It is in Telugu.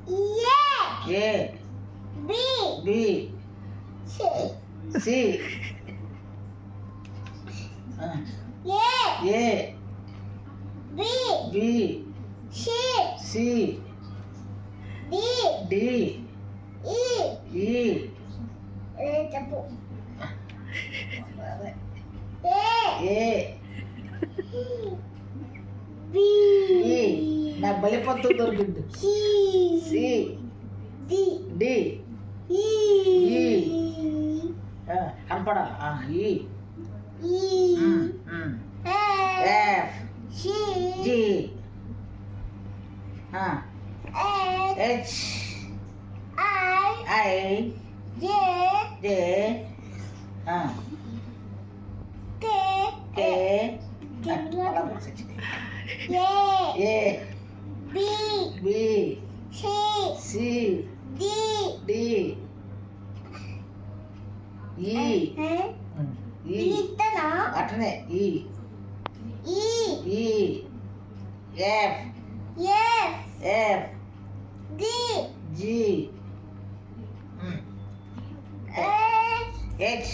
A B C A B C D E A B నాకు బలి పొత్తు దొరికింది C D E కనపడా E F G H I J K A B C D E అట్లనే E F G H